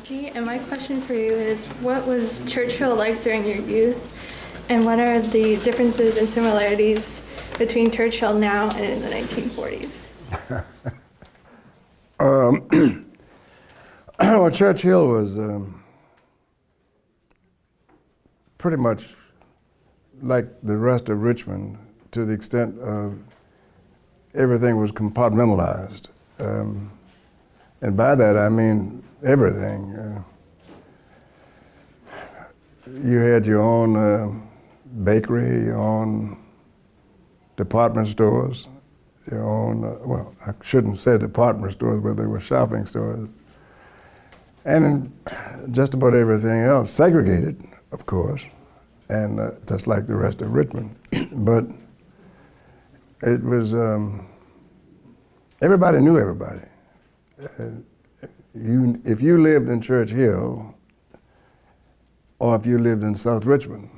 archaeology, and my question for you is, what was Churchill like during your youth, and what are the differences and similarities between Churchill now and in the 1940s? Well, Churchill was pretty much like the rest of Richmond, to the extent of everything was compartmentalized. And by that I mean everything. You had your own bakery, your own department stores, your own, well, I shouldn't say department stores, but they were shopping stores. And just about everything else, segregated, of course, and just like the rest of Richmond. But it was, everybody knew everybody. If you lived in Churchill, or if you lived in South Richmond,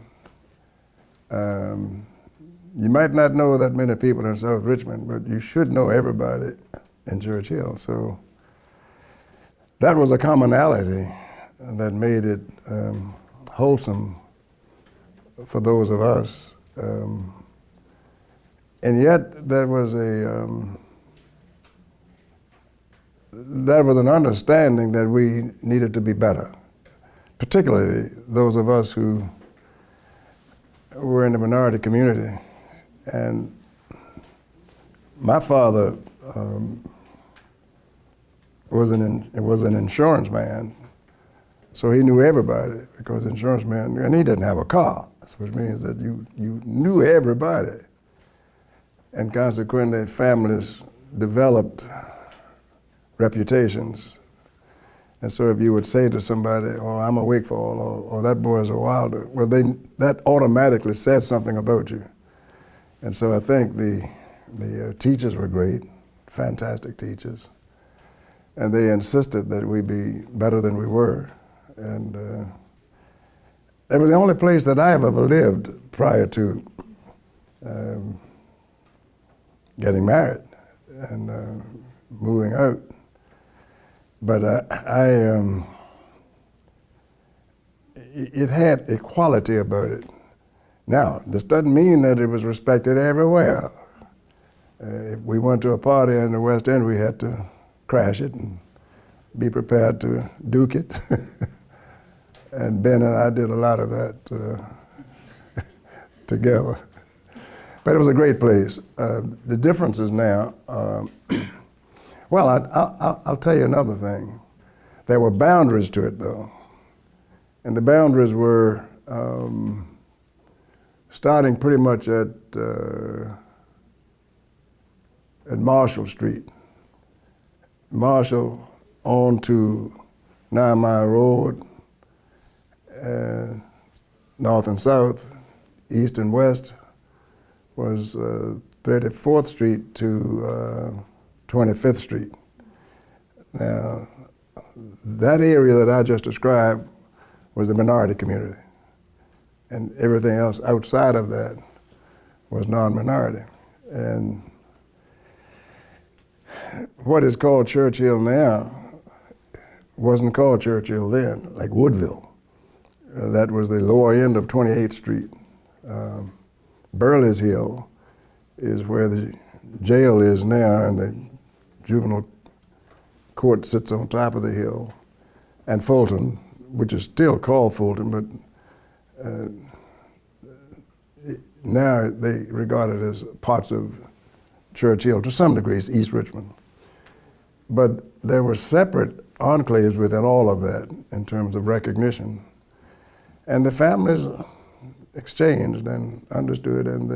you might not know that many people in South Richmond, but you should know everybody in Churchill. So that was a commonality that made it wholesome for those of us. And yet there was an understanding that we needed to be better, particularly those of us who were in the minority community. And my father was an insurance man, so he knew everybody, because insurance man, and he didn't have a car, which means that you knew everybody. And consequently, families developed reputations. And so if you would say to somebody, oh, I'm a Wigfall, or that boy's a Wilder, well, that automatically said something about you. And so I think the teachers were great, fantastic teachers. And they insisted that we be better than we were. And it was the only place that I have ever lived prior to getting married and moving out. But it had a quality about it. Now, this doesn't mean that it was respected everywhere. If we went to a party in the West End, we had to crash it and be prepared to duke it. And Ben and I did a lot of that together. But it was a great place. The differences now, well, I'll tell you another thing. There were boundaries to it, though. And the boundaries were starting pretty much at Marshall Street. Marshall on to 9 Mile Road, north and south, east and west, was 34th Street to 25th Street. Now, that area that I just described was the minority community, and everything else outside of that was non-minority. And what is called Churchill now wasn't called Churchill then, like Woodville. That was the lower end of 28th Street. Burley's Hill is where the jail is now, and the juvenile court sits on top of the hill. And Fulton, which is still called Fulton, but now they regard it as parts of Churchill, to some degree, it's East Richmond. But there were separate enclaves within all of that in terms of recognition. And the families exchanged and understood, and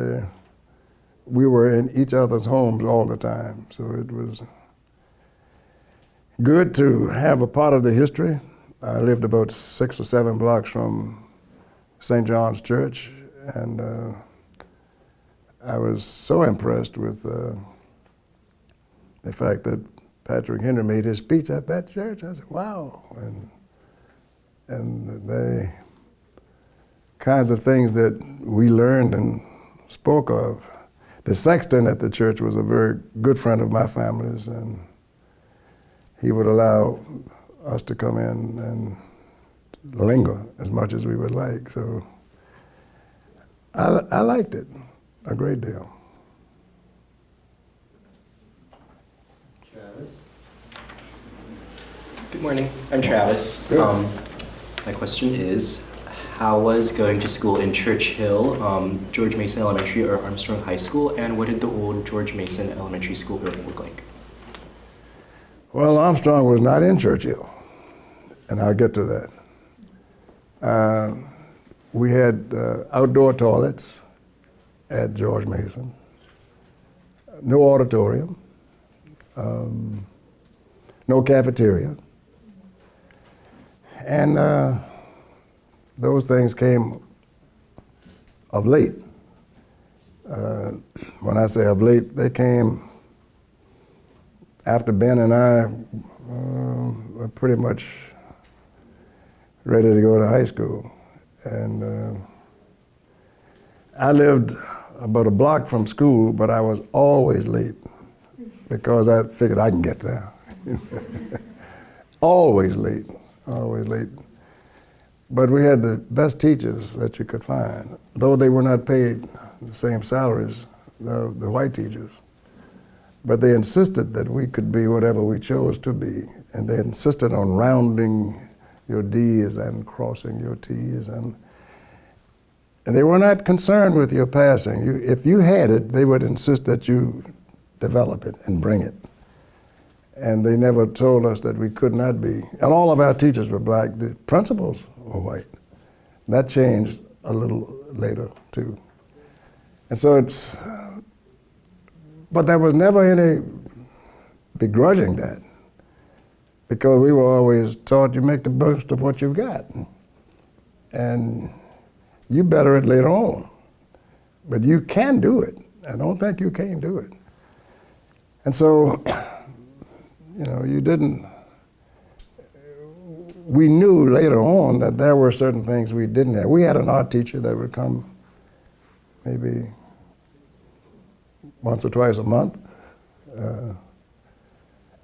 we were in each other's homes all the time. So it was good to have a part of the history. I lived about 6 or 7 blocks from St. John's Church, and I was so impressed with the fact that Patrick Henry made his speech at that church. I said, wow. And the kinds of things that we learned and spoke of. The sexton at the church was a very good friend of my family's, and he would allow us to come in and linger as much as we would like. So I liked it a great deal. Travis? Good morning, I'm Travis. Good. My question is, how was going to school in Churchill, George Mason Elementary or Armstrong High School, and what did the old George Mason Elementary School building look like? Well, Armstrong was not in Churchill, and I'll get to that. We had outdoor toilets at George Mason, no auditorium, no cafeteria, and those things came of late. When I say of late, they came after Ben and I were pretty much ready to go to high school. And I lived about a block from school, but I was always late because I figured I can get there. Always late, always late. But we had the best teachers that you could find, though they were not paid the same salaries, the white teachers. But they insisted that we could be whatever we chose to be, and they insisted on rounding your D's and crossing your T's, and they were not concerned with your passing. If you had it, they would insist that you develop it and bring it. And they never told us that we could not be. And all of our teachers were black. The principals were white. That changed a little later, too. And so but there was never any begrudging that, because we were always taught you make the most of what you've got. And you better it later on. But you can do it. I don't think you can't do it. And so, we knew later on that there were certain things we didn't have. We had an art teacher that would come maybe once or twice a month.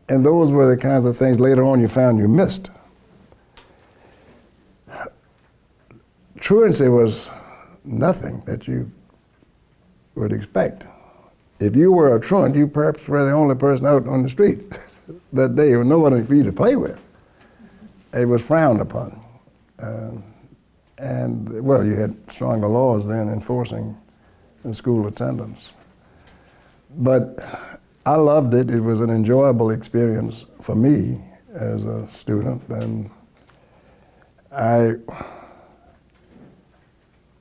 And those were the kinds of things later on you found you missed. Truancy was nothing that you would expect. If you were a truant, you perhaps were the only person out on the street that day, with nobody for you to play with. It was frowned upon. And well, you had stronger laws then enforcing the school attendance. But I loved it. It was an enjoyable experience for me as a student. And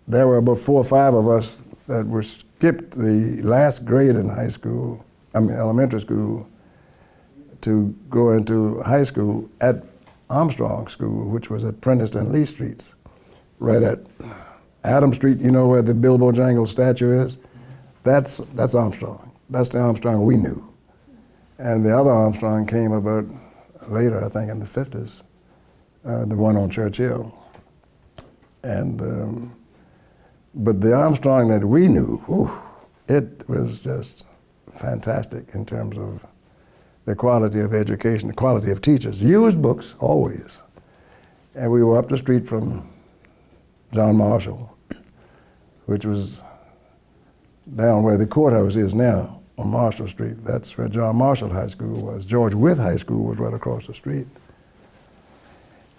there were about 4 or 5 of us that were skipped the last grade in elementary school, to go into high school at Armstrong School, which was at Prentice and Lee Streets, right at Adam Street. You know where the Bill Bojangles statue is? That's Armstrong. That's the Armstrong we knew. And the other Armstrong came about later, I think in the 50s, the one on Churchill. And but the Armstrong that we knew, it was just fantastic in terms of the quality of education, the quality of teachers. Used books, always. And we were up the street from John Marshall, which was down where the courthouse is now, on Marshall Street. That's where John Marshall High School was. George Wythe High School was right across the street.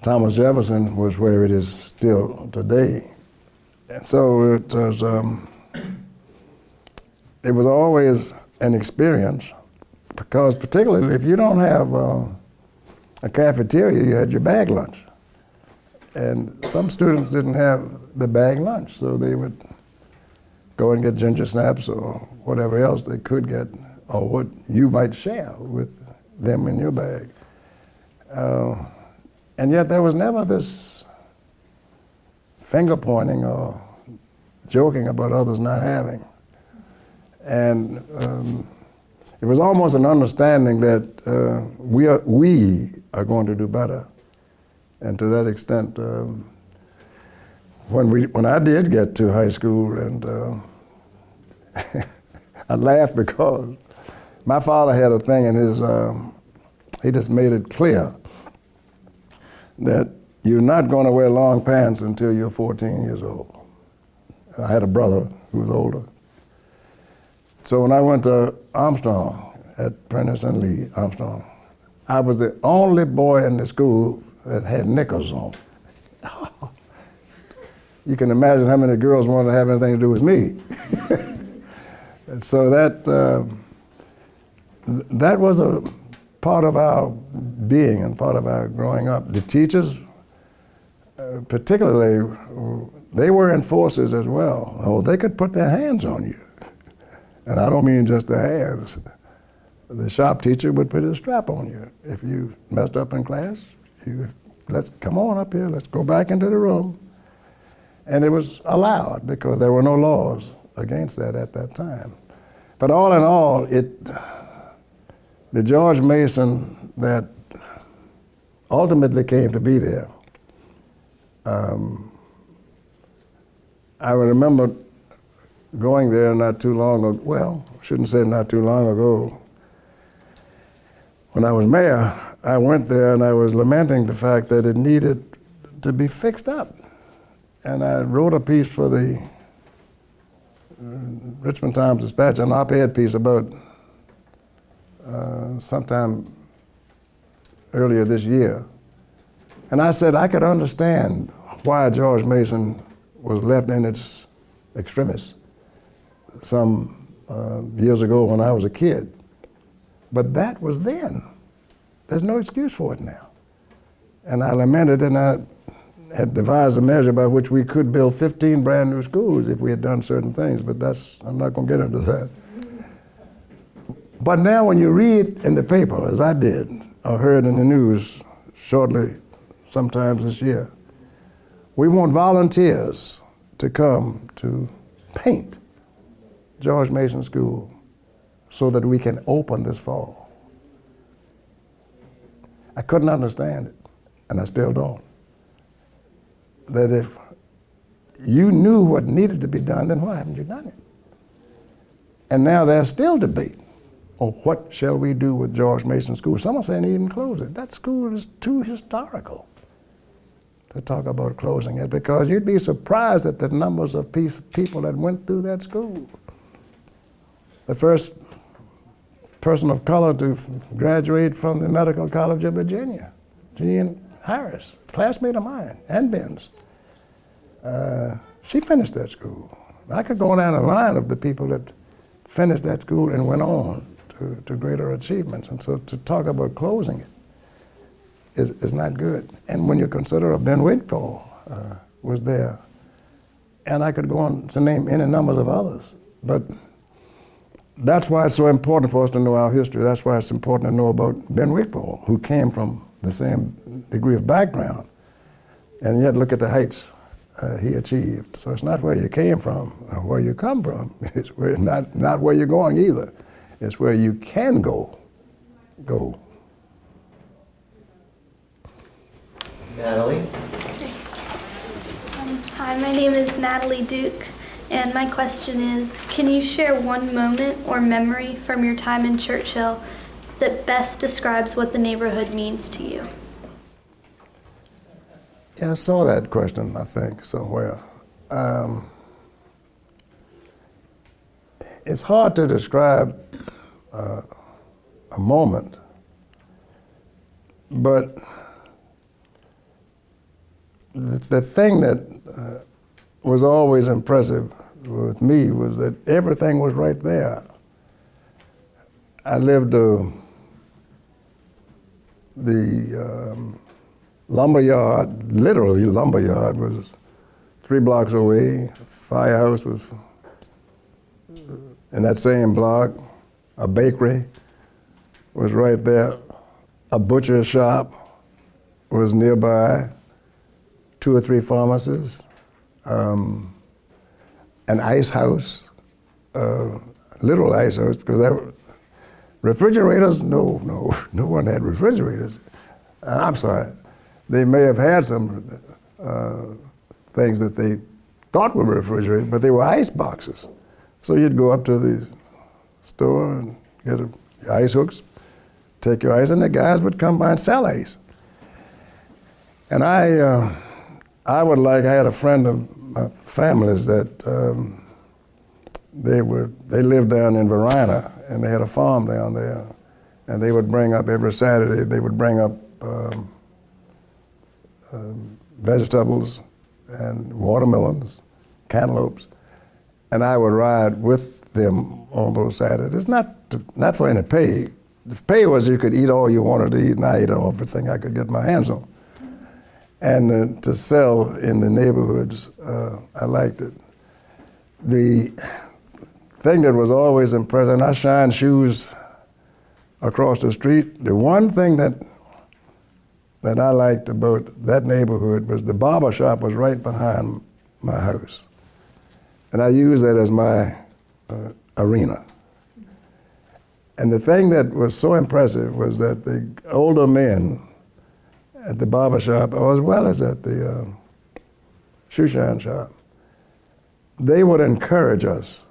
Thomas Jefferson was where it is still today. And so it was always an experience, because particularly if you don't have a cafeteria, you had your bag lunch. And some students didn't have the bag lunch, so they would go and get ginger snaps or whatever else they could get, or what you might share with them in your bag. And yet there was never this finger pointing or joking about others not having. And it was almost an understanding that we are going to do better. And to that extent, when I did get to high school, and I laughed because my father had a thing in his, he just made it clear that you're not going to wear long pants until you're 14 years old. I had a brother who was older. So when I went to Armstrong at Prentice and Lee, Armstrong, I was the only boy in the school that had knickers on. You can imagine how many girls wanted to have anything to do with me. And so that was a part of our being and part of our growing up. The teachers, particularly, they were enforcers as well. Oh, they could put their hands on you. And I don't mean just their hands. The shop teacher would put a strap on you. If you messed up in class, let's come on up here, let's go back into the room. And it was allowed because there were no laws against that at that time. But all in all, the George Mason that ultimately came to be there, I remember going there not too long ago, well, shouldn't say not too long ago. When I was mayor, I went there and I was lamenting the fact that it needed to be fixed up. And I wrote a piece for the Richmond Times-Dispatch, an op-ed piece about sometime earlier this year. And I said I could understand why George Mason was left in its extremis some years ago when I was a kid. But that was then. There's no excuse for it now. And I lamented, and I had devised a measure by which we could build 15 brand new schools if we had done certain things, but I'm not going to get into that. But now when you read in the paper, as I did, or heard in the news shortly, sometimes this year, we want volunteers to come to paint George Mason School so that we can open this fall. I couldn't understand it, and I still don't. That if you knew what needed to be done, then why haven't you done it? And now there's still debate on what shall we do with George Mason School. Some are saying even close it. That school is too historical to talk about closing it, because you'd be surprised at the numbers of people that went through that school. The first person of color to graduate from the Medical College of Virginia, Gillian Harrison, classmate of mine, and Ben's. She finished that school. I could go down the line of the people that finished that school and went on to greater achievements. And so to talk about closing it is not good. And when you consider Ben Wigfall was there, and I could go on to name any numbers of others, but that's why it's so important for us to know our history. That's why it's important to know about Ben Wigfall, who came from the same degree of background, and yet look at the heights he achieved. So it's not where you came from or where you come from. It's not where you're going either. It's where you can go. Natalie? Hi, my name is Natalie Duke, and my question is, can you share one moment or memory from your time in Churchill that best describes what the neighborhood means to you? Yeah, I saw that question, I think, somewhere. It's hard to describe a moment, but the thing that was always impressive with me was that everything was right there. I lived the lumberyard, literally lumberyard, was 3 blocks away. Firehouse was in that same block. A bakery was right there. A butcher shop was nearby. 2 or 3 pharmacies. An ice house, little ice house, because there were refrigerators. No one had refrigerators. I'm sorry. They may have had some things that they thought were refrigerated, but they were ice boxes. So you'd go up to the store and get ice hooks, take your ice, and the guys would come by and sell ice. And I had a friend of my family's that they lived down in Verina, and they had a farm down there, and they would bring up every Saturday. They would bring up vegetables and watermelons, cantaloupes, and I would ride with them on those Saturdays. Not for any pay. The pay was you could eat all you wanted to eat, and I ate everything I could get my hands on. And to sell in the neighborhoods, I liked it. The thing that was always impressive, and I shined shoes across the street. The one thing that I liked about that neighborhood was the barber shop was right behind my house. And I used that as my arena. And the thing that was so impressive was that the older men at the barber shop, as well as at the shoe shine shop, they would encourage us.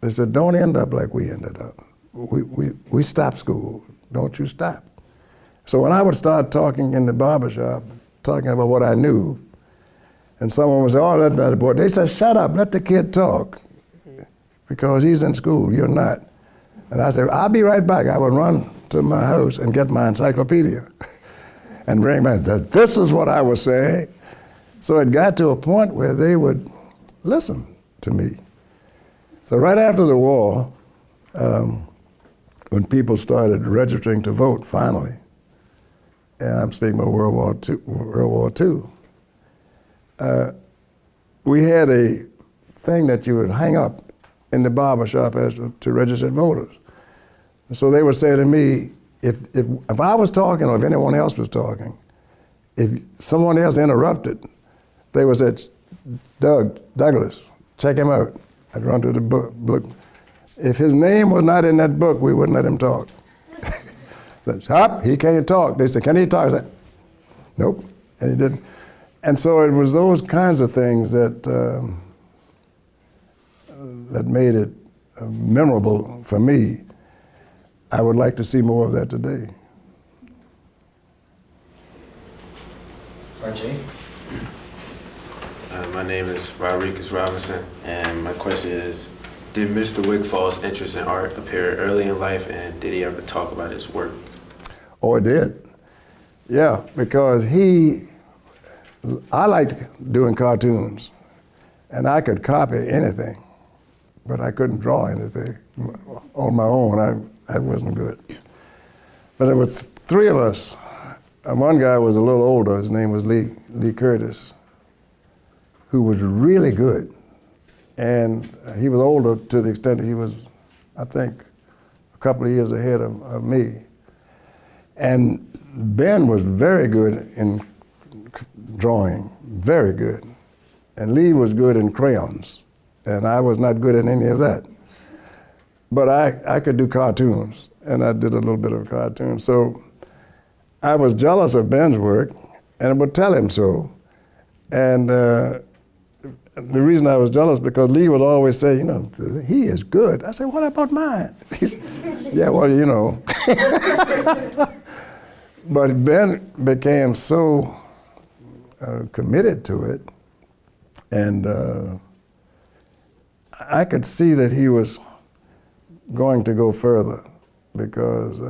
They said, don't end up like we ended up. We stopped school, don't you stop. So when I would start talking in the barber shop, talking about what I knew, and someone would say, oh, that's not a boy. They said, shut up, let the kid talk, because he's in school, you're not. And I said, I'll be right back. I would run to my house and get my encyclopedia and bring back, this is what I was saying. So it got to a point where they would listen to me. So right after the war, when people started registering to vote, finally, and I'm speaking about World War II, we had a thing that you would hang up in the barber shop as to registered voters. And so they would say to me, if I was talking or if anyone else was talking, if someone else interrupted, they would say, Douglas, check him out. I'd run to the book. If his name was not in that book, we wouldn't let him talk. So, stop, he can't talk. They said, can he talk? I said, nope, and he didn't. And so it was those kinds of things that that made it memorable for me. I would like to see more of that today. RJ? My name is Rodriguez Robinson, and my question is, did Mr. Wigfall's interest in art appear early in life, and did he ever talk about his work? Oh, it did. Yeah, because I liked doing cartoons, and I could copy anything, but I couldn't draw anything on my own. I wasn't good. But there were three of us. And one guy was a little older. His name was Lee Curtis, who was really good. And he was older to the extent that he was, I think, a couple of years ahead of me. And Ben was very good in drawing, very good. And Lee was good in crayons, and I was not good at any of that. But I could do cartoons, and I did a little bit of cartoons. So I was jealous of Ben's work, and I would tell him so. And the reason I was jealous because Lee would always say, you know, he is good. I said, what about mine? He said, yeah, well, you know. But Ben became so committed to it, and I could see that he was going to go further because,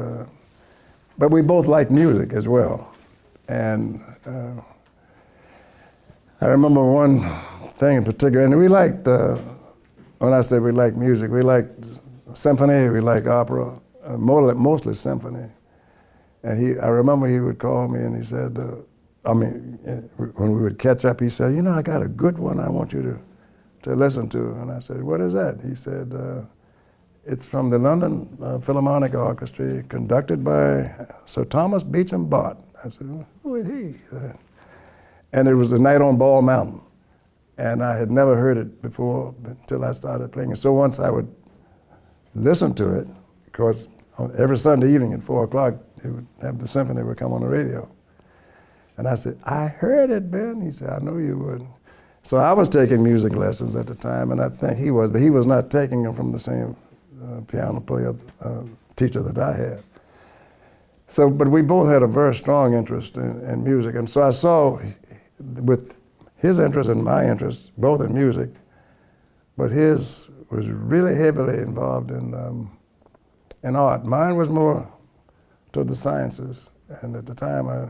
but we both liked music as well. And I remember one thing in particular, and we liked, when I say we liked music, we liked symphony, we liked opera, mostly symphony. And I remember he would call me and he said, when we would catch up, he said, you know, I got a good one I want you to listen to. And I said, what is that? He said, it's from the London Philharmonic Orchestra, conducted by Sir Thomas Beecham Bott. I said, who is he? And it was The Night on Bald Mountain. And I had never heard it before until I started playing it. So once I would listen to it, of course, every Sunday evening at 4 o'clock, they would have the symphony would come on the radio. And I said, I heard it, Ben. He said, I know you would. So I was taking music lessons at the time, and I think he was, but he was not taking them from the same piano player, teacher that I had. So, but we both had a very strong interest in music, and so I saw with his interest and my interest, both in music, but his was really heavily involved in art. Mine was more to the sciences, and at the time I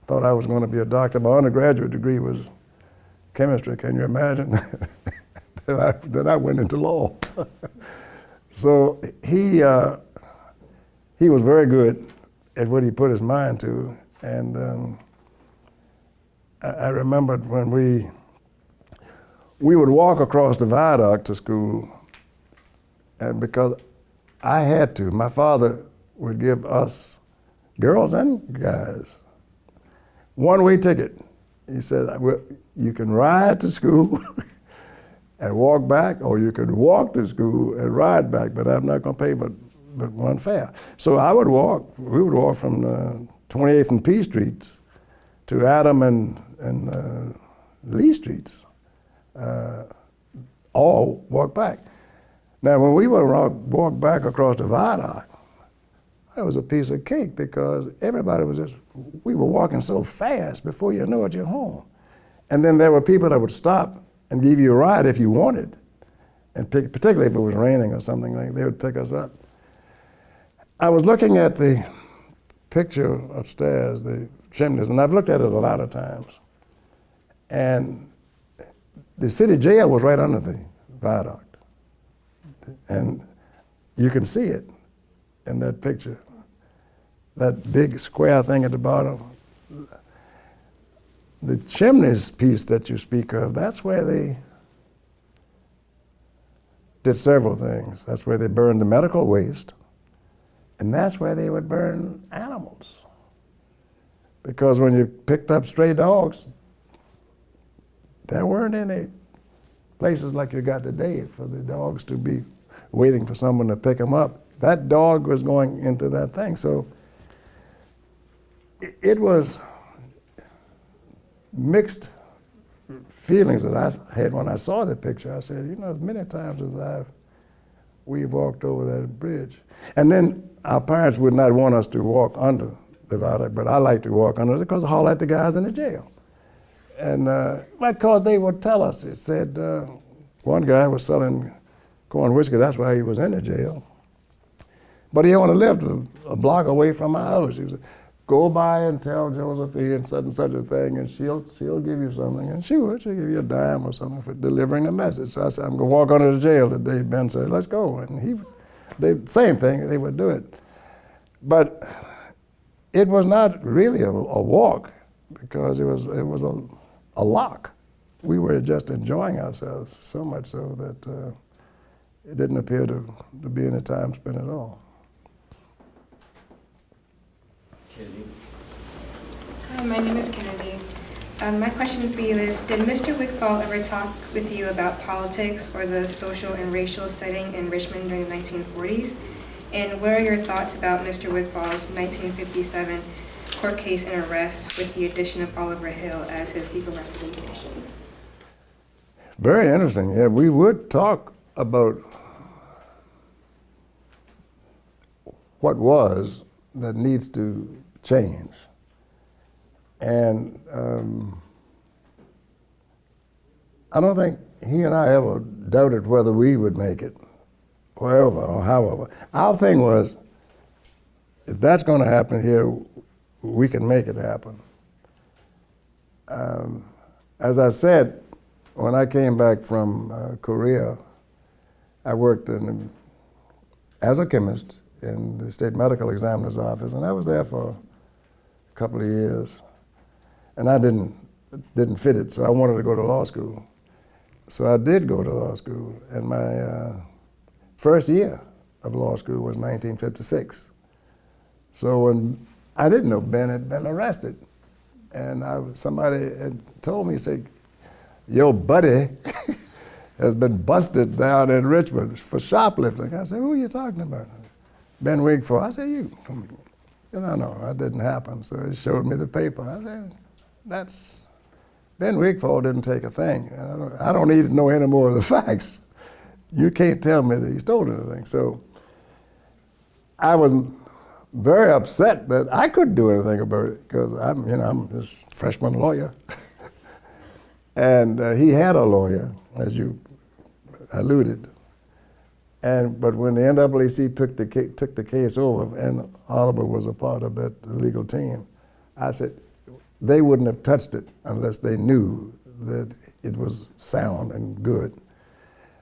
thought I was going to be a doctor. My undergraduate degree was chemistry. Can you imagine? Then I went into law. So he was very good at what he put his mind to, and I remembered when we would walk across the viaduct to school, and because I had to, my father would give us, girls and guys, one-way ticket. He said, well, you can ride to school and walk back, or you can walk to school and ride back, but I'm not going to pay but one fare. So I would walk, we would walk from 28th and P Streets to Adam and Lee Streets, all walk back. Now, when we would walk back across the viaduct, that was a piece of cake because everybody was just, we were walking so fast before you knew it, you're home. And then there were people that would stop and give you a ride if you wanted, and particularly if it was raining or something like that, they would pick us up. I was looking at the picture upstairs, the chimneys, and I've looked at it a lot of times. And the city jail was right under the viaduct. And you can see it in that picture. That big square thing at the bottom. The chimneys piece that you speak of, that's where they did several things. That's where they burned the medical waste, and that's where they would burn animals. Because when you picked up stray dogs, there weren't any places like you got today for the dogs to be waiting for someone to pick them up. That dog was going into that thing. So it was mixed feelings that I had when I saw the picture. I said, you know, as many times as we've walked over that bridge. And then our parents would not want us to walk under the viaduct, but I like to walk under it because I holler at the guys in the jail. And because they would tell us, it said, one guy was selling corn whiskey, that's why he was in the jail. But he only lived a block away from my house. He was, go by and tell Josephine such and such a thing, and she'll give you something. And she'll give you a dime or something for delivering a message. So I said, I'm gonna walk under the jail today. Ben said, let's go. And same thing, they would do it. But it was not really a walk because it was a lock. We were just enjoying ourselves so much so that it didn't appear to be any time spent at all. Hi, my name is Kennedy. My question for you is, did Mr. Wigfall ever talk with you about politics or the social and racial setting in Richmond during the 1940s? And what are your thoughts about Mr. Wigfall's 1957 court case and arrests with the addition of Oliver Hill as his legal representation? Very interesting. Yeah, we would talk about what was that needs to change. And I don't think he and I ever doubted whether we would make it, wherever or however. Our thing was, if that's going to happen here, we can make it happen. As I said, when I came back from Korea, I worked as a chemist in the state medical examiner's office, and I was there for a couple of years. And I didn't fit it, so I wanted to go to law school. So I did go to law school, and my first year of law school was 1956. So when I didn't know Ben had been arrested, and somebody had told me, said, your buddy has been busted down in Richmond for shoplifting. I said, who are you talking about? Ben Wigfall. I said, you. No, that didn't happen. So he showed me the paper. I said, Ben Wigfall didn't take a thing. I don't need to know any more of the facts. You can't tell me that he stole anything. So I was very upset that I couldn't do anything about it because I'm this freshman lawyer. And he had a lawyer, as you alluded. But when the NAACP took the case over, and Oliver was a part of that legal team, I said they wouldn't have touched it unless they knew that it was sound and good.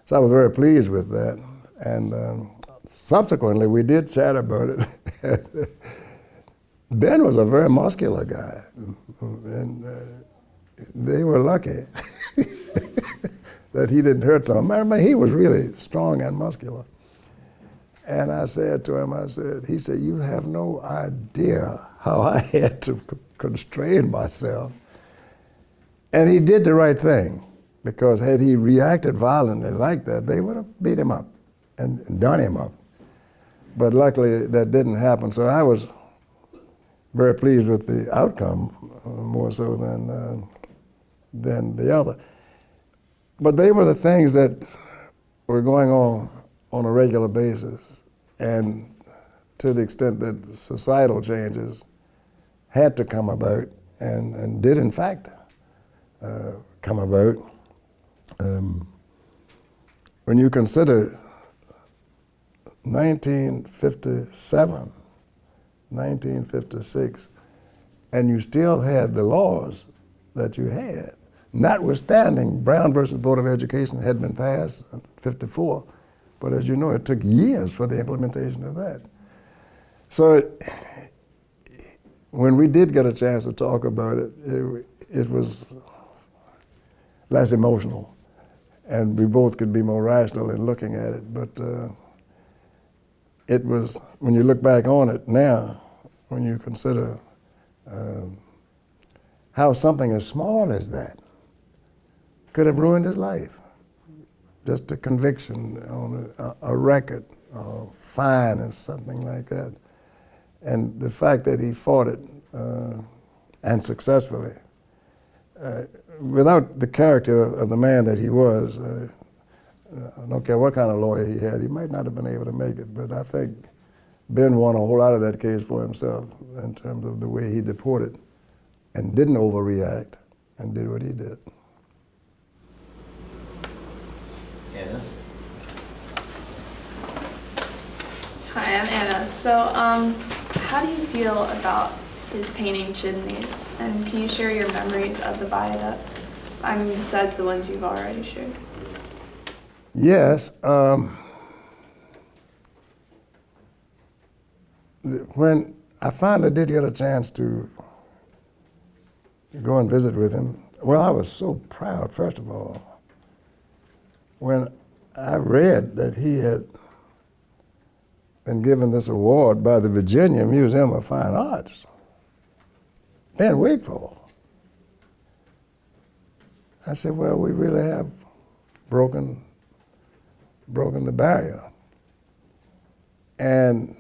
So I was very pleased with that. And subsequently, we did chat about it. Ben was a very muscular guy, and they were lucky that he didn't hurt someone. I mean, he was really strong and muscular. And I said to him, he said, you have no idea how I had to constrain myself. And he did the right thing, because had he reacted violently like that, they would have beat him up and done him up. But luckily, that didn't happen. So I was very pleased with the outcome, more so than the other. But they were the things that were going on a regular basis. And to the extent that societal changes had to come about and did in fact come about, when you consider 1957, 1956, and you still had the laws that you had, notwithstanding Brown versus Board of Education had been passed in 54, but as you know, it took years for the implementation of that. So when we did get a chance to talk about it, it was less emotional, and we both could be more rational in looking at it. But it was, when you look back on it now, when you consider how something as small as that could have ruined his life. Just a conviction on a record, or fine or something like that. And the fact that he fought it, and successfully, without the character of the man that he was, I don't care what kind of lawyer he had, he might not have been able to make it, but I think Ben won a whole lot of that case for himself in terms of the way he deported and didn't overreact and did what he did. Anna? Hi, I'm Anna. So, how do you feel about his painting chimneys? And can you share your memories of the viaduct? I mean, besides the ones you've already shared. Yes. When I finally did get a chance to go and visit with him, well, I was so proud, first of all, when I read that he had been given this award by the Virginia Museum of Fine Arts, Ben Wigfall. I said, well, we really have broken the barrier. And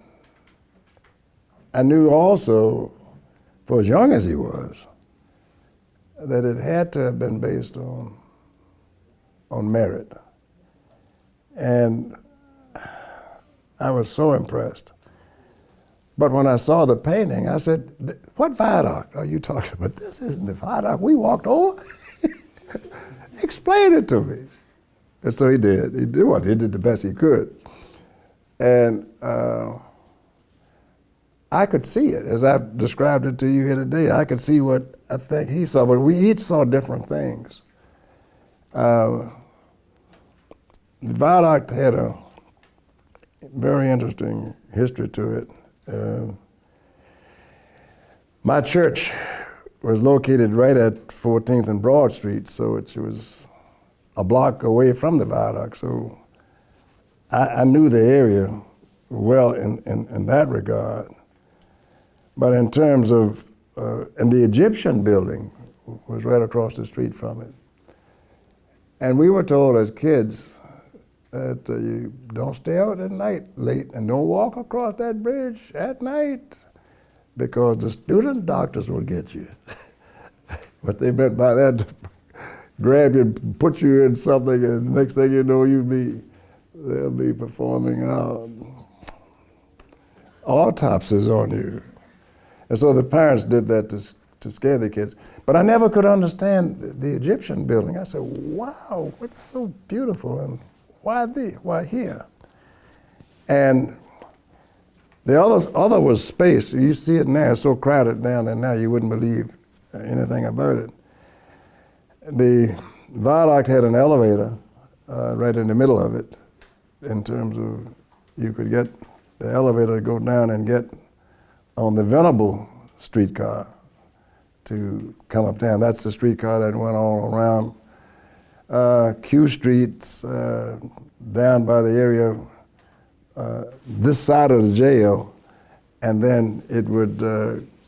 I knew also, for as young as he was, that it had to have been based on merit. And I was so impressed. But when I saw the painting, I said, what viaduct are you talking about? This isn't the viaduct we walked over. Explain it to me. And so he did. He did the best he could. And I could see it, as I've described it to you here today. I could see what I think he saw, but we each saw different things. The viaduct had a very interesting history to it. My church was located right at 14th and Broad Street, so it was a block away from the viaduct. So I knew the area well in that regard. But in terms of, and the Egyptian building was right across the street from it. And we were told as kids that you don't stay out at night late and don't walk across that bridge at night because the student doctors will get you. What they meant by that, grab you and put you in something, and next thing you know, they'll be performing autopsies on you. And so the parents did that to scare the kids. But I never could understand the Egyptian building. I said, wow, what's so beautiful, and why here? And the other was space. You see it now, it's so crowded down there now, you wouldn't believe anything about it. The viaduct had an elevator right in the middle of it, in terms of you could get the elevator to go down and get on the Venable streetcar to come up down. That's the streetcar that went all around Q Streets, down by the area, this side of the jail, and then it would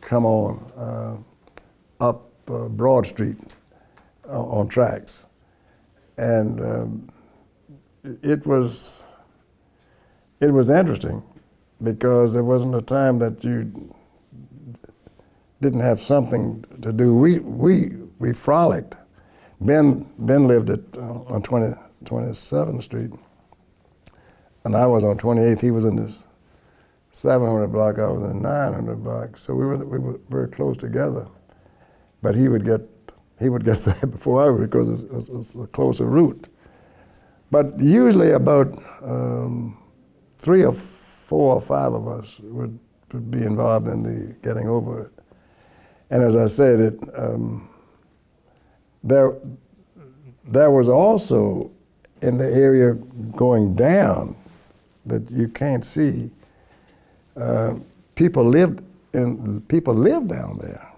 come on up Broad Street on tracks. And it was interesting, because there wasn't a time that you didn't have something to do. We frolicked. Ben lived on 27th Street, and I was on 28th. He was in the 700 block, I was in the 900 block. So we were very close together. But he would get there before I would, because it's a closer route. But usually about 3 or 4 or 5 of us would be involved in the getting over it. And as I said, there was also in the area going down that you can't see, people lived down there,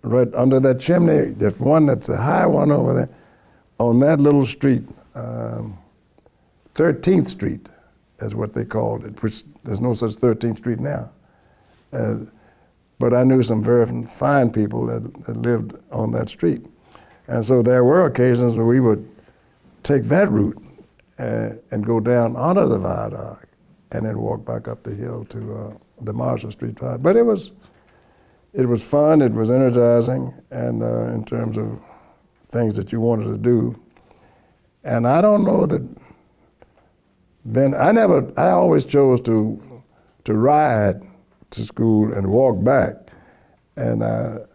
right under that chimney. There's one that's a high one over there, on that little street, 13th Street is what they called it, which there's no such 13th Street now. But I knew some very fine people that lived on that street. And so there were occasions where we would take that route and go down under the viaduct and then walk back up the hill to the Marshall Street viaduct. But it was fun, it was energizing, and in terms of things that you wanted to do. And I don't know that Ben, I always chose to ride to school and walk back. And I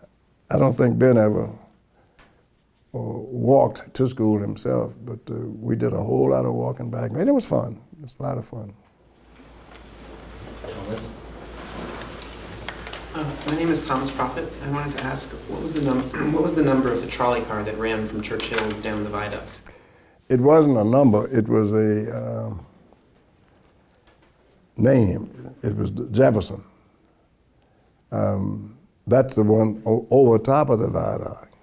don't think Ben ever walked to school himself, but we did a whole lot of walking back. And it was fun. It was a lot of fun. Thomas? My name is Thomas Prophet. I wanted to ask, what was the number of the trolley car that ran from Churchill down the viaduct? It wasn't a number. It was a name. It was Jefferson. That's the one over top of the viaduct.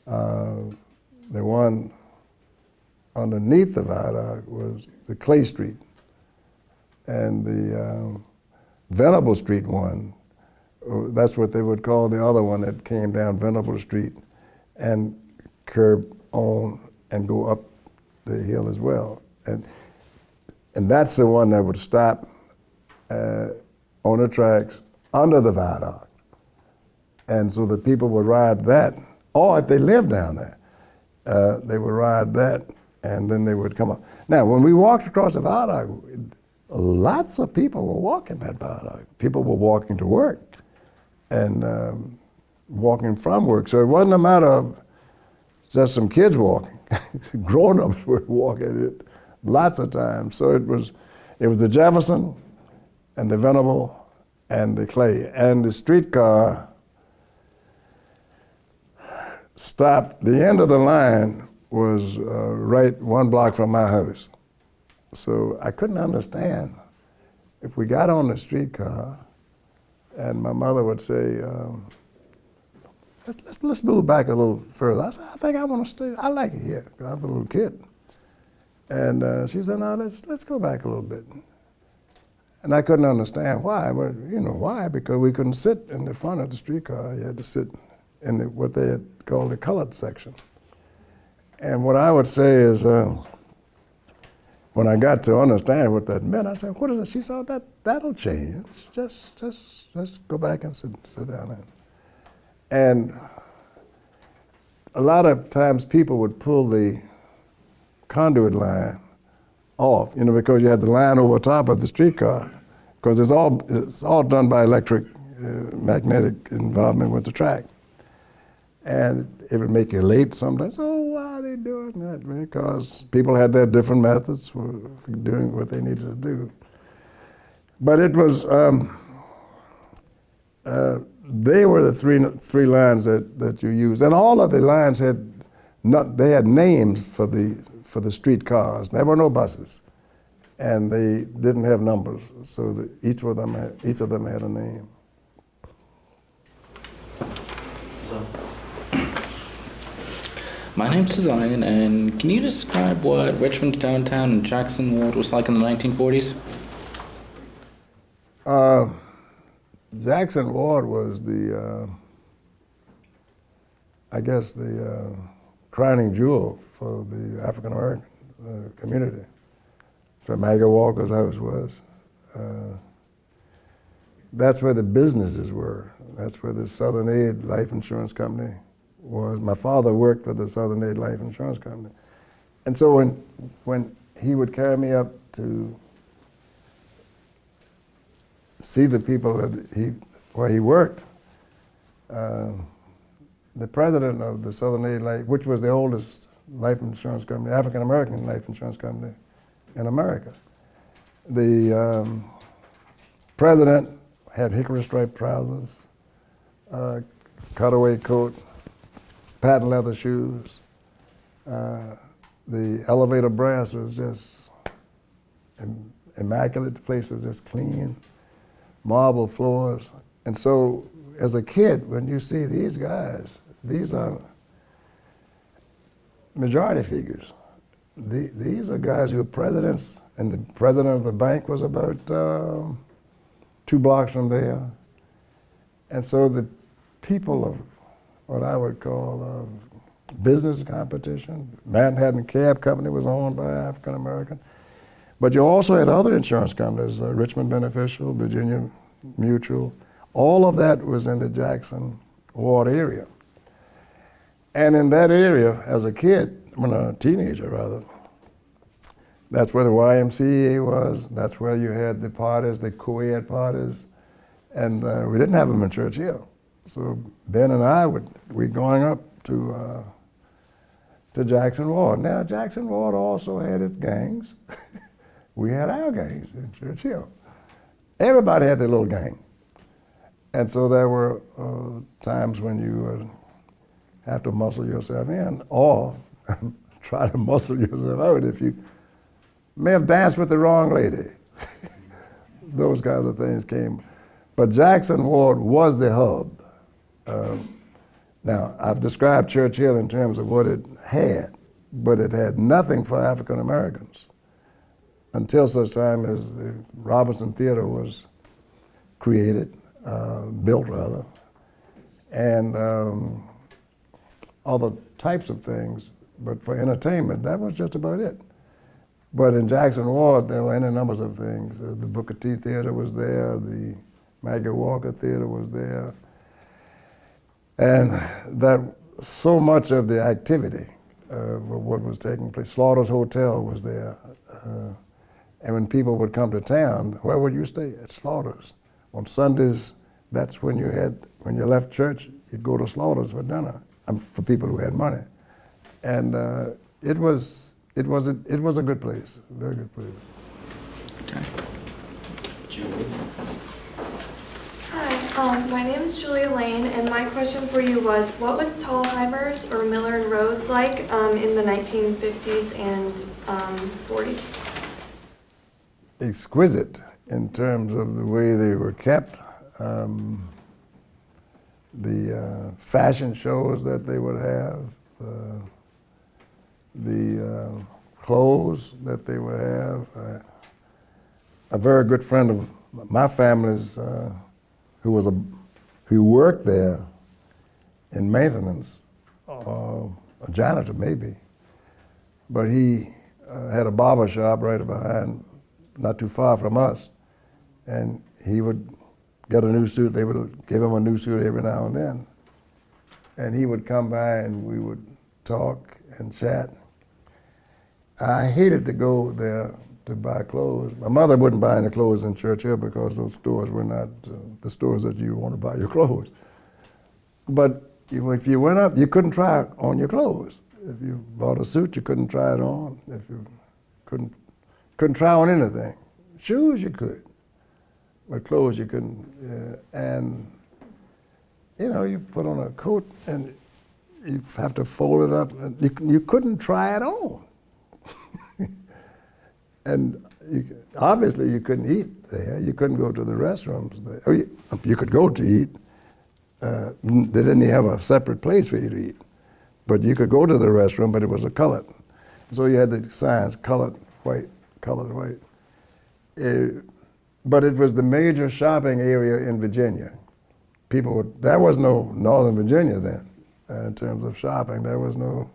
The one underneath the viaduct was the Clay Street, and the Venable Street one, that's what they would call the other one that came down Venable Street and curb on and go up the hill as well. And that's the one that would stop on the tracks under the viaduct. And so the people would ride that, or if they lived down there, they would ride that, and then they would come up. Now, when we walked across the viaduct, lots of people were walking that viaduct. People were walking to work and walking from work. So it wasn't a matter of just some kids walking. Grown-ups were walking it lots of times. So it was the Jefferson and the Venable and the Clay. And the streetcar stopped. The end of the line was right 1 block from my house. So I couldn't understand if we got on the streetcar and my mother would say, let's move back a little further. I said, I think I want to stay. I like it here, because I'm a little kid. And she said, no, let's go back a little bit. And I couldn't understand why. Well, you know why? Because we couldn't sit in the front of the streetcar. You had to sit in what they had called the colored section. And what I would say is, when I got to understand what that meant, I said, what is it? She said, that'll change. Just go back and sit down there. And a lot of times people would pull the conduit line off, because you had the line over top of the streetcar. because it's all done by electric magnetic involvement with the track. And it would make you late sometimes. Oh, why are they doing that? Because people had their different methods for doing what they needed to do. But it was, they were the three lines that you used. And all of the lines had names for the street cars. There were no buses. And they didn't have numbers. So each of them had a name. My name's Zion, and can you describe what Richmond downtown and Jackson Ward was like in the 1940s? Jackson Ward was the, I guess, the crowning jewel for the African American community. That's where Maggie Walker's house was. That's where the businesses were. That's where the Southern Aid Life Insurance Company was. My father worked for the Southern Aid Life Insurance Company. And so when he would carry me up to see the people where he worked, the president of the Southern Aid Life, which was the oldest life insurance company, African American life insurance company in America, the president had hickory striped trousers, cutaway coat, patent leather shoes. The elevator brass was just immaculate. The place was just clean, marble floors. And so as a kid, when you see these guys, these are majority figures. These are guys who are presidents, and the president of the bank was about 2 blocks from there. And so the people of what I would call business competition. Manhattan Cab Company was owned by African American. But you also had other insurance companies, Richmond Beneficial, Virginia Mutual. All of that was in the Jackson Ward area. And in that area, as a kid, when a teenager rather, that's where the YMCA was. That's where you had the parties, the co-ed parties. And we didn't have them in Churchill. So Ben and I we going up to Jackson Ward. Now Jackson Ward also had its gangs. We had our gangs in Churchill. Everybody had their little gang. And so there were times when you would have to muscle yourself in, or try to muscle yourself out if you may have danced with the wrong lady. Those kinds of things came. But Jackson Ward was the hub. Now, I've described Churchill in terms of what it had, but it had nothing for African Americans until such time as the Robinson Theater was created, built rather, and other types of things. But for entertainment, that was just about it. But in Jackson Ward, there were any numbers of things. The Booker T Theater was there, the Maggie Walker Theater was there. And that so much of the activity of what was taking place, Slaughter's Hotel was there. And when people would come to town, where would you stay? At Slaughter's. On Sundays, that's when when you left church, you'd go to Slaughter's for dinner, for people who had money. And it was a good place, a very good place. Okay. Julie? Hi, my name is Julia Lane, and my question for you was, what was Tallheimers or Miller and Rose like in the 1950s and 40s? Exquisite in terms of the way they were kept, the fashion shows that they would have, the clothes that they would have. A very good friend of my family's, who worked there in maintenance, a janitor maybe, but he had a barber shop right behind, not too far from us, and he would get a new suit. They would give him a new suit every now and then, and he would come by and we would talk and chat. I hated to go there to buy clothes. My mother wouldn't buy any clothes in Churchill because those stores were not the stores that you want to buy your clothes. But if you went up, you couldn't try on your clothes. If you bought a suit, you couldn't try it on. If you couldn't try on anything. Shoes you could, but clothes you couldn't. And you know, you put on a coat and you have to fold it up. And you couldn't try it on. And obviously you couldn't eat there. You couldn't go to the restrooms there. Oh, you could go to eat. They didn't have a separate place for you to eat. But you could go to the restroom, but it was a colored. So you had the signs, colored white, colored white. But it was the major shopping area in Virginia. There was no Northern Virginia then in terms of shopping. There was no,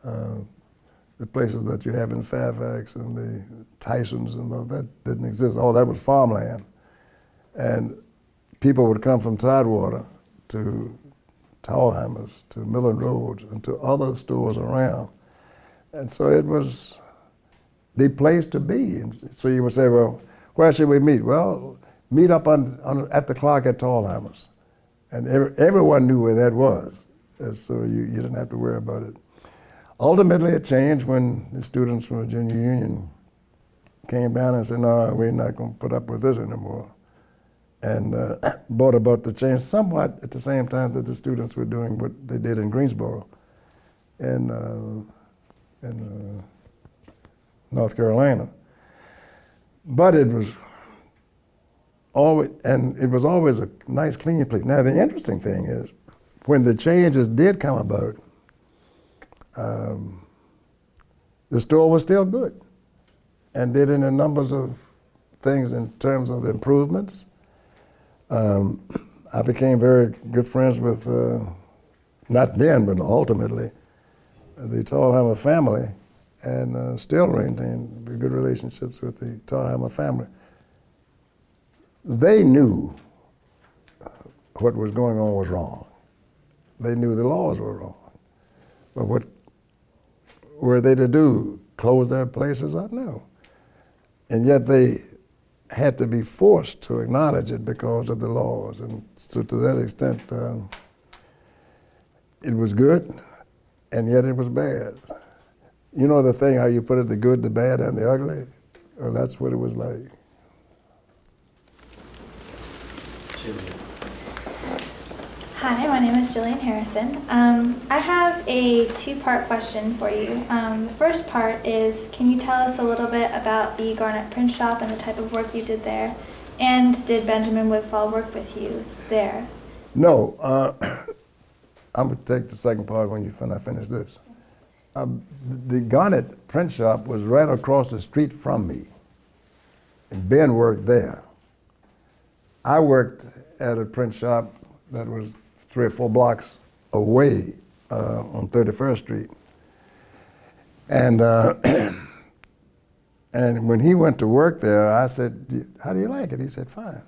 the places that you have in Fairfax and the Tysons and all that didn't exist. All that was farmland. And people would come from Tidewater to Tallheimers, to Millen Roads, and to other stores around. And so it was the place to be. And so you would say, well, where should we meet? Well, meet up at the clock at Tallheimers. And everyone knew where that was. And so you didn't have to worry about it. Ultimately, it changed when the students from Virginia Union came down and said, no, we're not going to put up with this anymore. And brought about the change somewhat at the same time that the students were doing what they did in Greensboro in North Carolina. But it was always a nice, clean place. Now, the interesting thing is, when the changes did come about, the store was still good and did in a numbers of things in terms of improvements. I became very good friends with, not then, but ultimately, the Tallheimer family, and still maintain good relationships with the Tallheimer family. They knew what was going on was wrong. They knew the laws were wrong. But what were they to do? Close their places up? No. And yet they had to be forced to acknowledge it because of the laws. And so to that extent, it was good, and yet it was bad. You know the thing, how you put it, the good, the bad, and the ugly? Well, that's what it was like. Hi, my name is Gillian Harrison. I have a two-part question for you. The first part is, can you tell us a little bit about the Garnet print shop and the type of work you did there? And did Benjamin Wigfall work with you there? No. I'm going to take the second part when I finish this. The Garnet print shop was right across the street from me, and Ben worked there. I worked at a print shop that was 3 or 4 blocks away on 31st Street. And and when he went to work there, I said, how do you like it? He said, fine.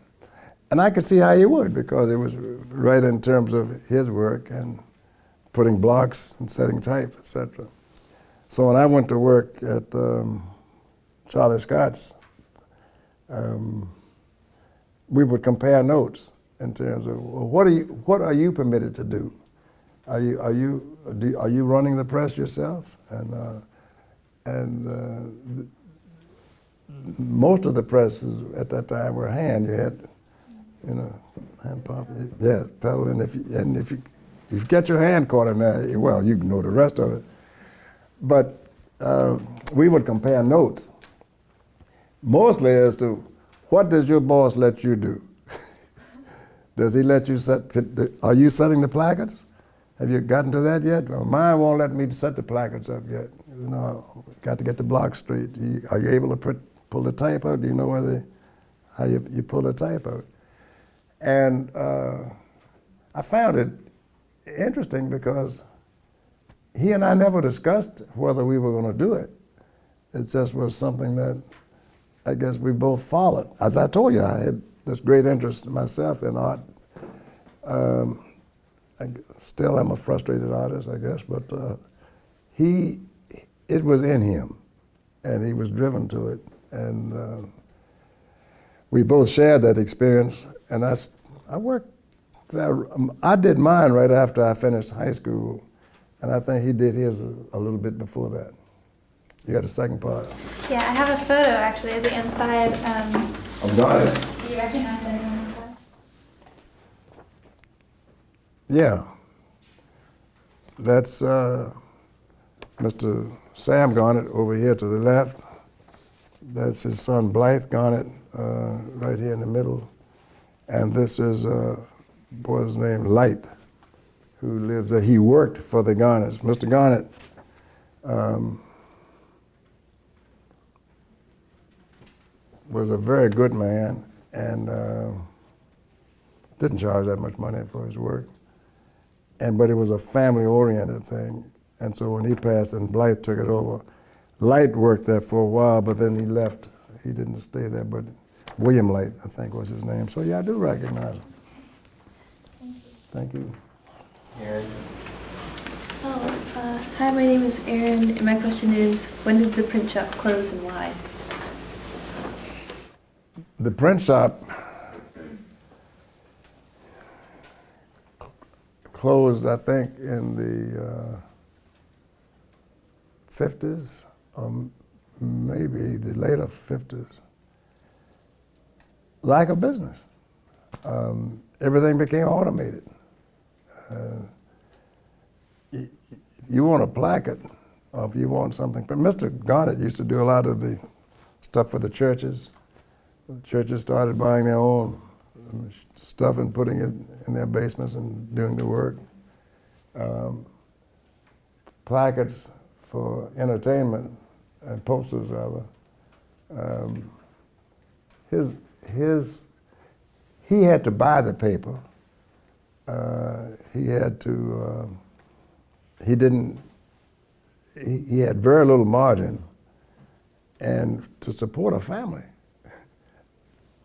And I could see how he would, because it was right in terms of his work and putting blocks and setting type, etc. So when I went to work at Charlie Scott's, we would compare notes in terms of, well, what are you permitted to do? Are you running the press yourself? And most of the presses at that time were hand. You had, hand pump. Yeah, pedal. And if you get your hand caught in there, well, you know the rest of it. But we would compare notes, mostly as to what does your boss let you do? Does he let you are you setting the placards? Have you gotten to that yet? Well, mine won't let me set the placards up yet. Got to get the block straight. Are you able to pull the type out? Do you know how you pull the type out? And I found it interesting because he and I never discussed whether we were going to do it. It just was something that I guess we both followed. As I told you, I had this great interest myself in art. I still am a frustrated artist, I guess, but it was in him, and he was driven to it. And we both shared that experience. And I worked, I did mine right after I finished high school, and I think he did his a little bit before that. You got a second part? Yeah, I have a photo actually at the inside. I've got it. Do you recognize anyone inside? Yeah. That's Mr. Sam Garnet over here to the left. That's his son Blythe Garnet right here in the middle. And this is boy's name M.LiT, who lives there. He worked for the Garnets. Mr. Garnet was a very good man and didn't charge that much money for his work. But it was a family-oriented thing. And so when he passed and Blythe took it over, Light worked there for a while, but then he left. He didn't stay there, but William Light, I think was his name. So yeah, I do recognize him. Thank you. Aaron? Hi, my name is Erin, and my question is, when did the print shop close and why? The print shop closed, I think, in the 50s, or maybe the later 50s. Like a business. Everything became automated. You want a placard, or if you want something. But Mr. Garnet used to do a lot of the stuff for the churches. The churches started buying their own stuff and putting it in their basements and doing the work. Placards for entertainment, and posters rather. He had to buy the paper. He had to, he had very little margin, and to support a family,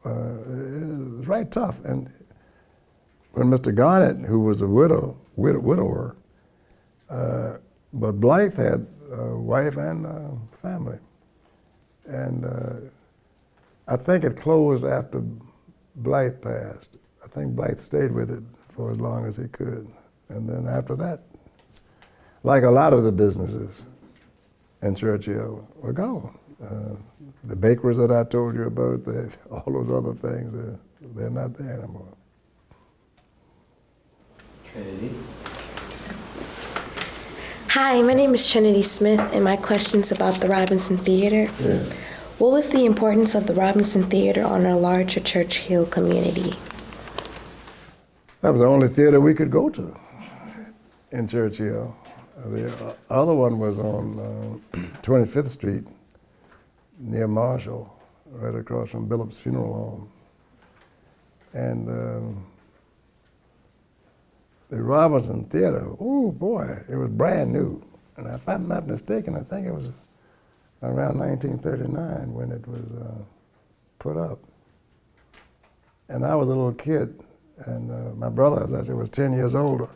it was right tough. And when Mr. Garnet, who was a widower, but Blythe had a wife and a family. And I think it closed after Blythe passed. I think Blythe stayed with it for as long as he could. And then after that, like a lot of the businesses in Churchill were gone. The bakeries that I told you about, all those other things, they're not there anymore. Trinity? Hi, my name is Trinity Smith, and my question's about the Robinson Theater. Yeah. What was the importance of the Robinson Theater on our larger Churchill community? That was the only theater we could go to in Churchill. The other one was on 25th Street near Marshall, right across from Billup's Funeral Home. And the Robinson Theater, oh boy, it was brand new. And if I'm not mistaken, I think it was around 1939 when it was put up. And I was a little kid, and my brother, as I said, was 10 years older.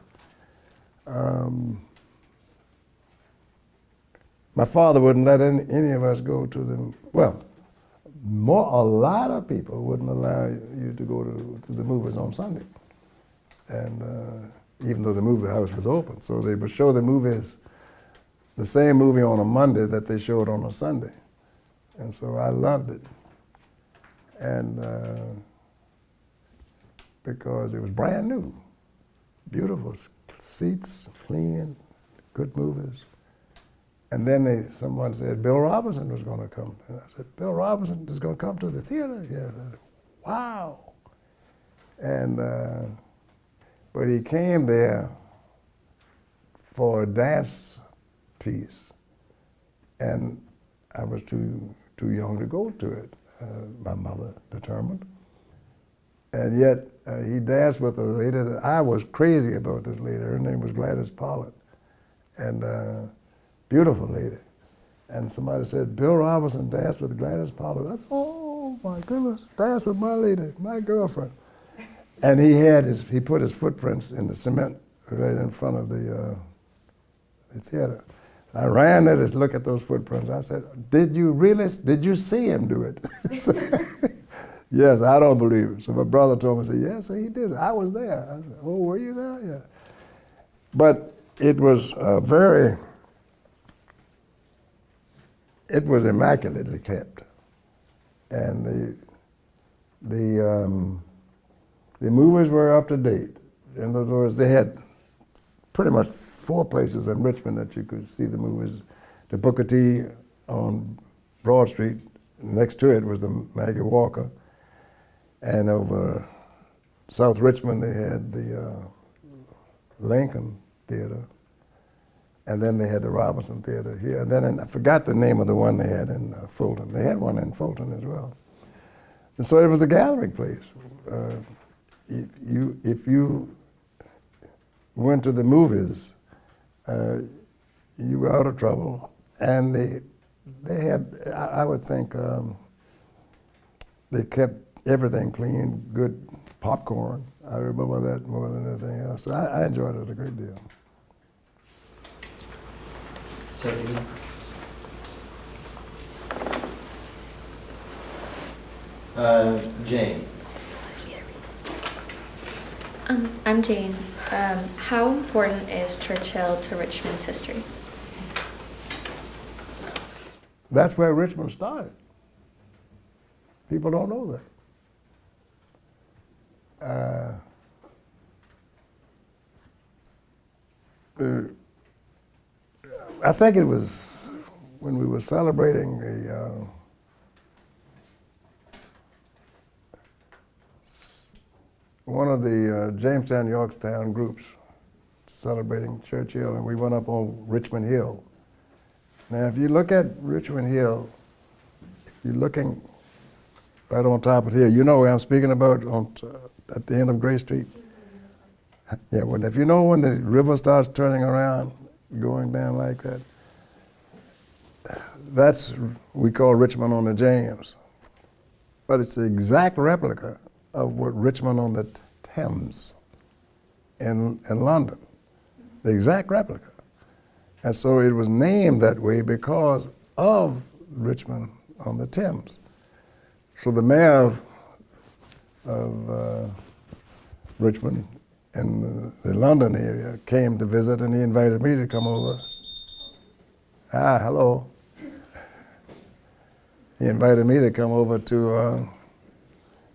My father wouldn't let any of us go to the, well, a lot of people wouldn't allow you to go to the movies on Sunday. And even though the movie house was open. So they would show the movies, the same movie on a Monday that they showed on a Sunday. And so I loved it. And because it was brand new, beautiful seats, clean, good movies. And then someone said Bill Robinson was going to come. And I said, Bill Robinson is going to come to the theater? Yeah. I said, wow. And but he came there for a dance piece, and I was too young to go to it. My mother determined. And yet he danced with a lady that I was crazy about. This lady, her name was Gladys Pollard, and beautiful lady. And somebody said, Bill Robinson danced with Gladys Pollard. I thought, oh my goodness, danced with my lady, my girlfriend. And he put his footprints in the cement right in front of the theater. I ran there to look at those footprints. I said, did you see him do it? Yes, I don't believe it. So my brother told me, I said, yes, he did it. I was there. I said, oh, were you there? Yeah. But it was it was immaculately kept. And the movies were up to date. In other words, they had pretty much 4 places in Richmond that you could see the movies. The Booker T on Broad Street, next to it was the Maggie Walker. And over South Richmond, they had the Lincoln Theater. And then they had the Robinson Theater here. And then I forgot the name of the one they had in Fulton. They had one in Fulton as well. And so it was a gathering place. If you went to the movies, you were out of trouble. And they had, I would think, they kept everything clean, good popcorn. I remember that more than anything else. So I enjoyed it a great deal. Sophie? Jane? I'm Jane. How important is Churchill to Richmond's history? That's where Richmond started. People don't know that. I think it was when we were celebrating one of the Jamestown, Yorktown groups celebrating Churchill, and we went up on Richmond Hill. Now, if you look at Richmond Hill, if you're looking right on top of the hill, you know where I'm speaking about at the end of Gray Street? Yeah, well, if you know when the river starts turning around, going down like that, that's we call Richmond on the James. But it's the exact replica of what Richmond on the Thames in London, the exact replica. And so it was named that way because of Richmond on the Thames. So the mayor of Richmond in the London area came to visit, and he invited me to come over. Ah, hello. He invited me to come over to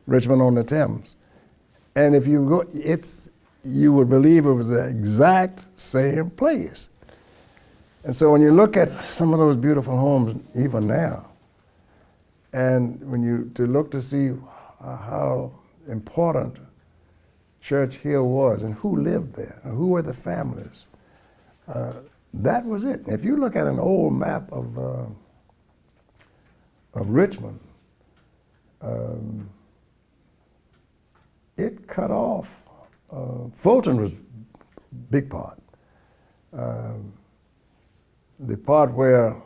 Richmond on the Thames. And if you go, you would believe it was the exact same place. And so when you look at some of those beautiful homes, even now, and when you look to see how important Church Hill was and who lived there, and who were the families, that was it. If you look at an old map of Richmond, it cut off. Fulton was a big part. The part where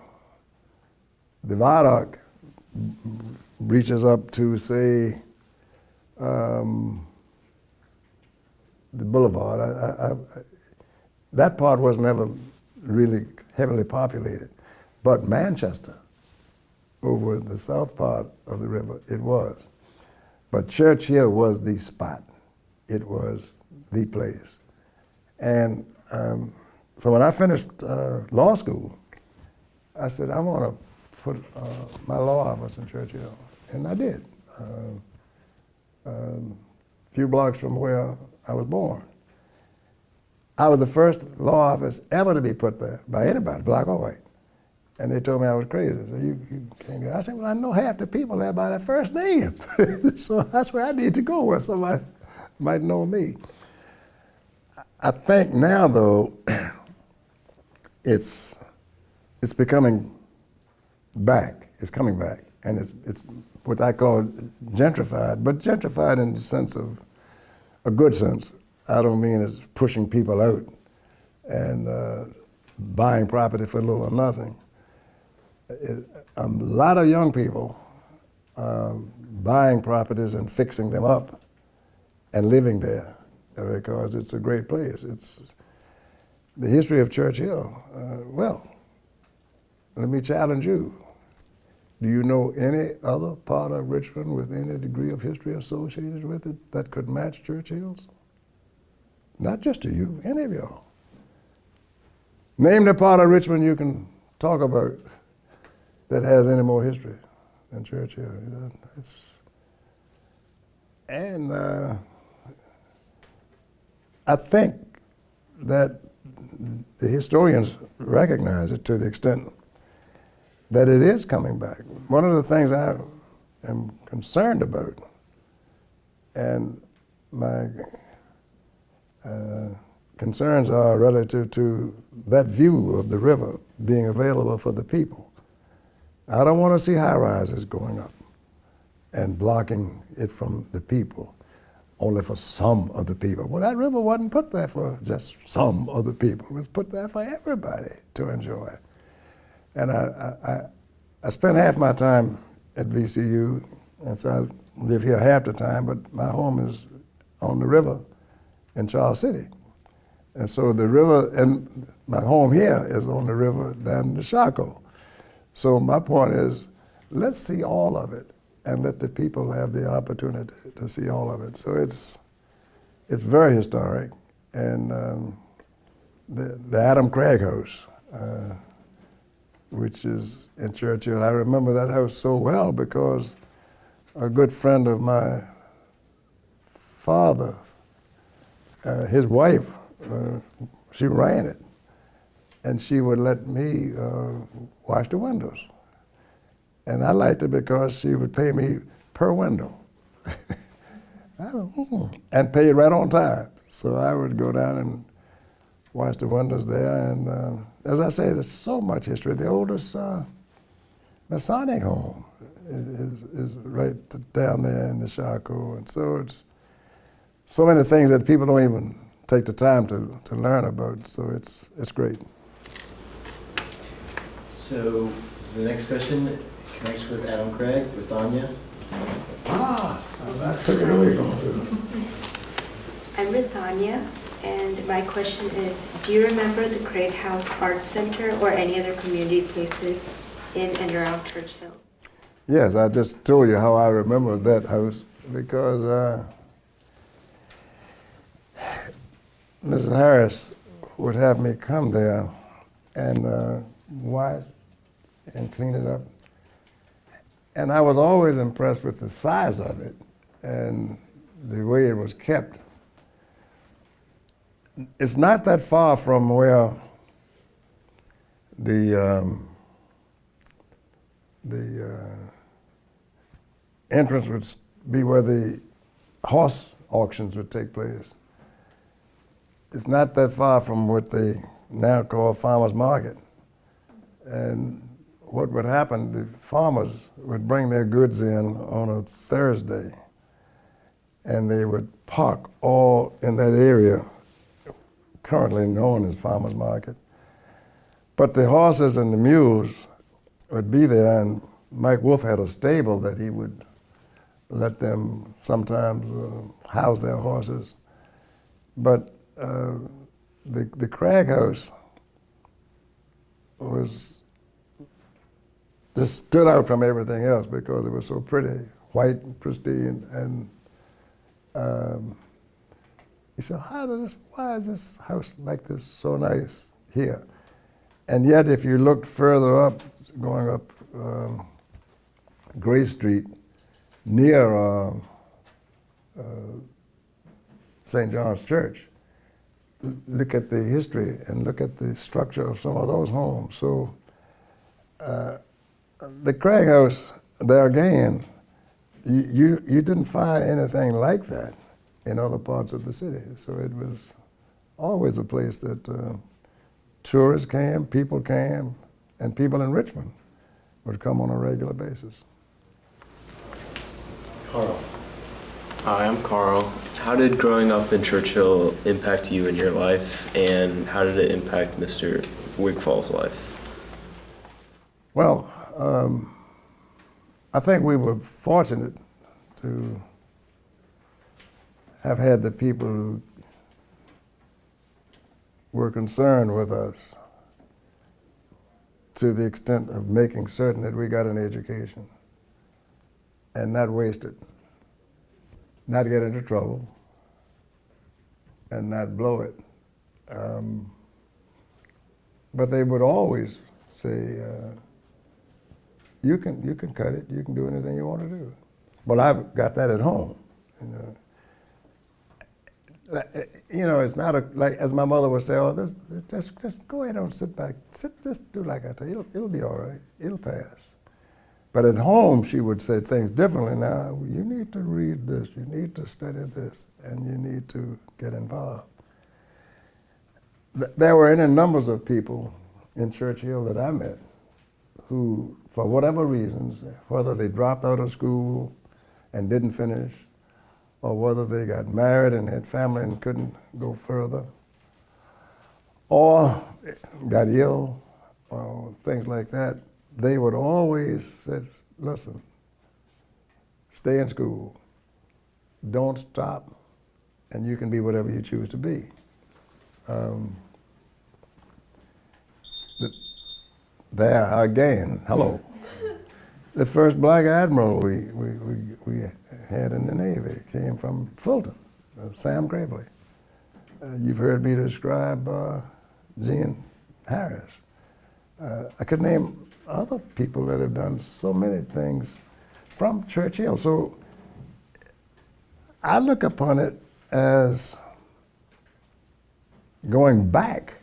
the viaduct reaches up to, say, the boulevard, that part was never really heavily populated. But Manchester, over the south part of the river, it was. But Church Hill was the spot. It was the place. And so when I finished law school, I said, I want to put my law office in Church Hill. And I did. A few blocks from where I was born. I was the first law office ever to be put there by anybody, black or white. And they told me I was crazy. They said, you can't go. I said, well, I know half the people there by their first name. So that's where I need to go, where somebody might know me. I think now, though, it's becoming back. It's coming back. And it's what I call gentrified, but gentrified in the sense of a good sense. I don't mean it's pushing people out and buying property for little or nothing. A lot of young people buying properties and fixing them up and living there because it's a great place. It's the history of Churchill. Well, let me challenge you. Do you know any other part of Richmond with any degree of history associated with it that could match Churchill's? Not just to you, any of y'all. Name the part of Richmond you can talk about that has any more history than Churchill. You know, and I think that the historians recognize it to the extent that it is coming back. One of the things I am concerned about, and my concerns are relative to that view of the river being available for the people. I don't want to see high-rises going up and blocking it from the people, only for some of the people. Well, that river wasn't put there for just some of the people. It was put there for everybody to enjoy. And I spent half my time at VCU, and so I live here half the time, but my home is on the river in Charles City. And so the river, and my home here is on the river down in the Chaco. So my point is, let's see all of it and let the people have the opportunity to see all of it. So it's very historic. And the Adam Craig House, which is in Churchill, I remember that house so well because a good friend of my father, his wife, she ran it, and she would let me wash the windows. And I liked it because she would pay me per window. And pay it right on time. So I would go down and wash the windows there. And as I say, there's so much history. The oldest Masonic home is right down there in the Chaco. And so it's so many things that people don't even take the time to learn about. So it's great. So the next question connects with Adam Craig, with Anya. I took it away from her. I'm with Anya, and my question is, do you remember the Craig House Art Center or any other community places in and around Churchill? Yes, I just told you how I remember that house because Mrs. Harris would have me come there and wash and clean it up. And I was always impressed with the size of it and the way it was kept. It's not that far from where the entrance would be where the horse auctions would take place. It's not that far from what they now call Farmers Market. And what would happen, the farmers would bring their goods in on a Thursday, and they would park all in that area, currently known as Farmers Market. But the horses and the mules would be there, and Mike Wolf had a stable that he would let them sometimes house their horses. But the Craig House just stood out from everything else because it was so pretty, white and pristine. And he said, why is this house like this so nice here? And yet if you looked further up, going up Gray Street, near St. John's Church, look at the history and look at the structure of some of those homes. So the Craig House, there again, you didn't find anything like that in other parts of the city. So it was always a place that tourists came, and people in Richmond would come on a regular basis. Carl. Hi, I'm Carl. How did growing up in Churchill impact you in your life, and how did it impact Mr. Wigfall's life? Well, I think we were fortunate to have had the people who were concerned with us to the extent of making certain that we got an education and not waste it, not get into trouble, and not blow it. But they would always say, you can cut it, you can do anything you want to do. Well, I've got that at home. It's not like as my mother would say, oh, just go ahead and sit back, just do like I tell you, it'll be all right, it'll pass. But at home, she would say things differently. Now, you need to read this, you need to study this, and you need to get involved. There were any numbers of people in Churchill that I met who, for whatever reasons, whether they dropped out of school and didn't finish, or whether they got married and had family and couldn't go further, or got ill, or things like that, they would always say, listen, stay in school, don't stop, and you can be whatever you choose to be. There again, hello. The first black admiral we had in the Navy came from Fulton, Sam Gravely. You've heard me describe Gillian Harris. I could name other people that have done so many things from Churchill. So I look upon it as going back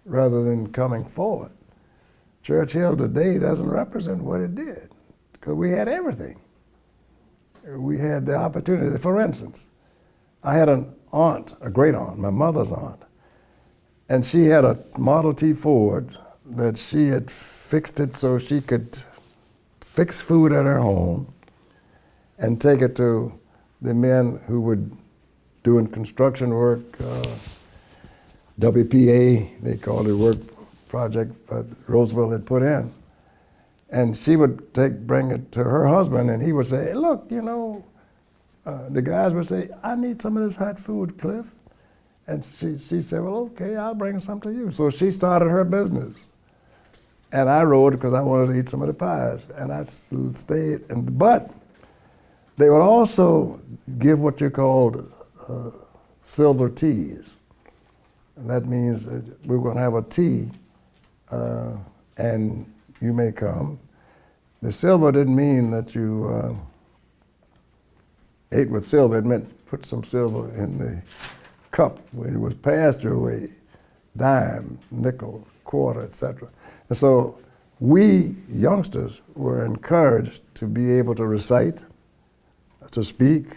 rather than coming forward. Churchill today doesn't represent what it did, because we had everything. We had the opportunity. For instance, I had an aunt, a great aunt, my mother's aunt, and she had a Model T Ford that she had fixed it so she could fix food at her home and take it to the men who were doing construction work, WPA, they called it, work project that Roosevelt had put in. And she would bring it to her husband, and he would say, hey, look, the guys would say, I need some of this hot food, Cliff. And she said, well, okay, I'll bring some to you. So she started her business. And I rode because I wanted to eat some of the pies. And I stayed, but they would also give what you called silver teas. And that means that we're going to have a tea, and you may come. The silver didn't mean that you ate with silver. It meant put some silver in the cup when it was passed your way, dime, nickel, quarter, etc. And so we youngsters were encouraged to be able to recite, to speak,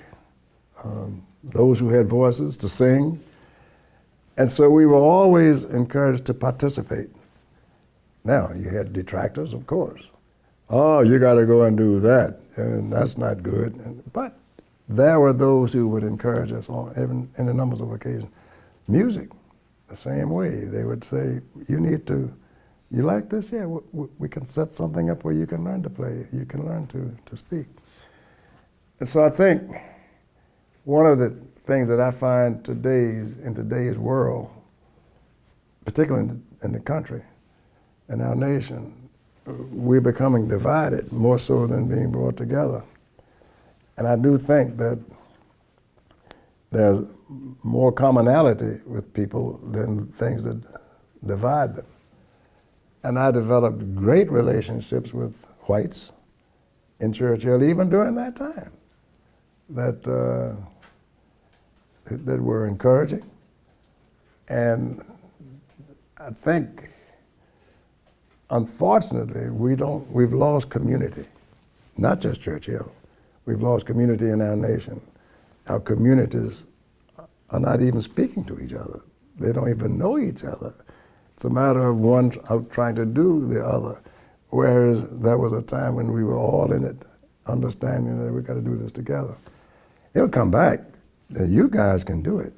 those who had voices, to sing. And so we were always encouraged to participate. Now, you had detractors, of course. Oh, you got to go and do that, and that's not good. But there were those who would encourage us on, even in a numbers of occasions. Music, the same way. They would say, you like this? Yeah, we can set something up where you can learn to play, you can learn to speak. And so I think one of the things that I find in today's world, particularly in the country and our nation, we're becoming divided more so than being brought together. And I do think that there's more commonality with people than things that divide them. And I developed great relationships with whites in Churchill, even during that time, that were encouraging. And I think, unfortunately, we've lost community, not just Churchill. We've lost community in our nation. Our communities are not even speaking to each other. They don't even know each other. It's a matter of one out trying to do the other, whereas there was a time when we were all in it, understanding that we got to do this together. It'll come back. You guys can do it.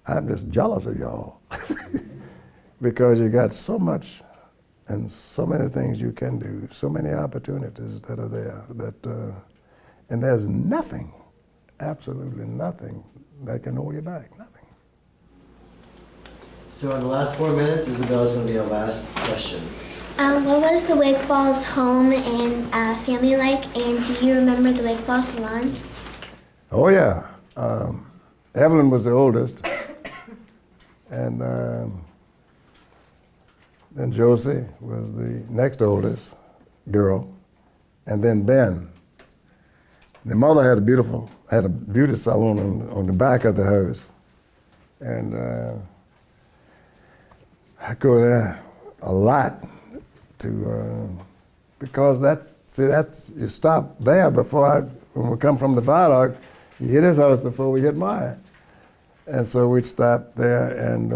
I'm just jealous of y'all because you got so much and so many things you can do, so many opportunities that are there, and there's nothing, absolutely nothing that can hold you back, nothing. So in the last 4 minutes, Isabel's going to be our last question. What was the Wigfall's home and family like, and do you remember the Wigfall salon? Oh yeah, Evelyn was the oldest, and then Josie was the next oldest girl, and then Ben. The mother had a beauty salon on the back of the house, and I go there a lot because you stop there when we come from the viaduct, you hit his house before we hit mine. And so we'd stop there, and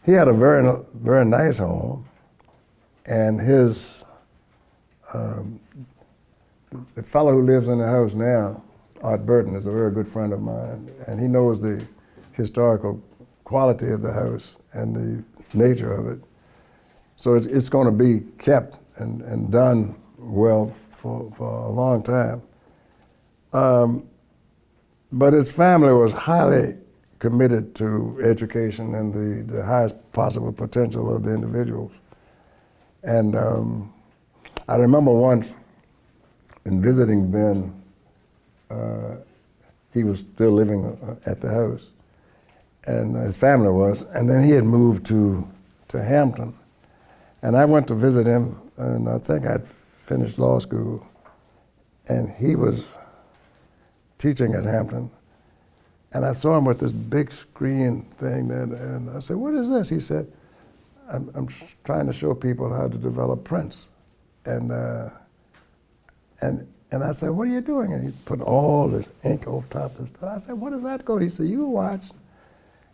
he had a very, very nice home, and the fellow who lives in the house now, Art Burton, is a very good friend of mine, and he knows the historical quality of the house and the nature of it. So it's going to be kept and done well for a long time. But his family was highly committed to education and the highest possible potential of the individuals. And I remember once in visiting Ben, he was still living at the house, and his family was, and then he had moved to Hampton. And I went to visit him, and I think I'd finished law school, and he was teaching at Hampton. And I saw him with this big screen thing, and I said, "What is this?" He said, I'm trying to show people how to develop prints. And I said, "What are you doing?" And he put all this ink over top of stuff. I said, "What does that go?" He said, "You watch."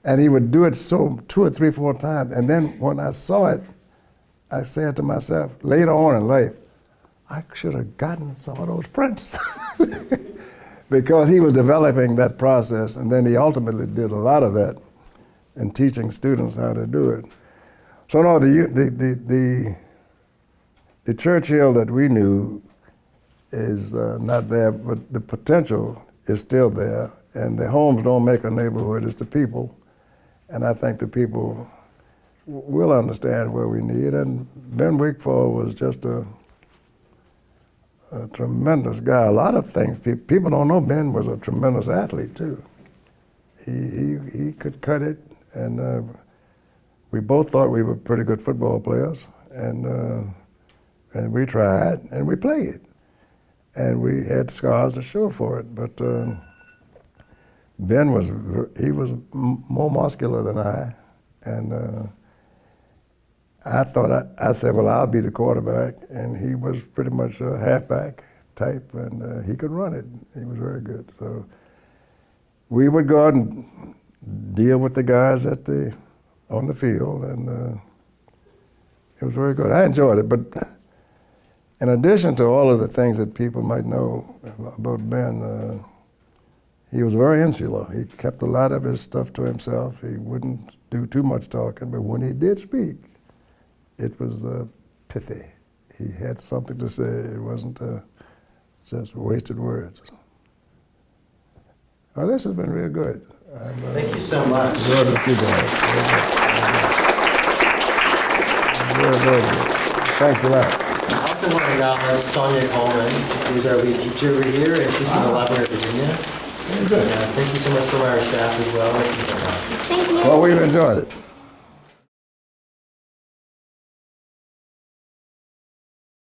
And he would do it so 2 or 3, 4 times. And then when I saw it, I said to myself, later on in life, I should have gotten some of those prints. Because he was developing that process, and then he ultimately did a lot of that in teaching students how to do it. So no, the Churchill that we knew is not there, but the potential is still there, and the homes don't make a neighborhood, it's the people. And I think the people will understand where we need, and Ben Wigfall was just a tremendous guy. A lot of things, people don't know Ben was a tremendous athlete too. He could cut it, and we both thought we were pretty good football players, and we tried, and we played. And we had scars to show for it, but Ben was more muscular than I, and I said, well, I'll be the quarterback, and he was pretty much a halfback type, and he could run it. He was very good. So we would go out and deal with the guys on the field, and it was very good. I enjoyed it, but in addition to all of the things that people might know about Ben, he was very insular. He kept a lot of his stuff to himself. He wouldn't do too much talking, but when he did speak, it was pithy. He had something to say. It wasn't just wasted words. Well, this has been real good. Thank you so much. Very good. Very good. Thanks a lot. I also want to acknowledge Sonia Coleman, who's our lead teacher over here, and she's from the Library of Virginia. Good. Thank you so much for our staff as well. Thank you. Well, we've enjoyed it.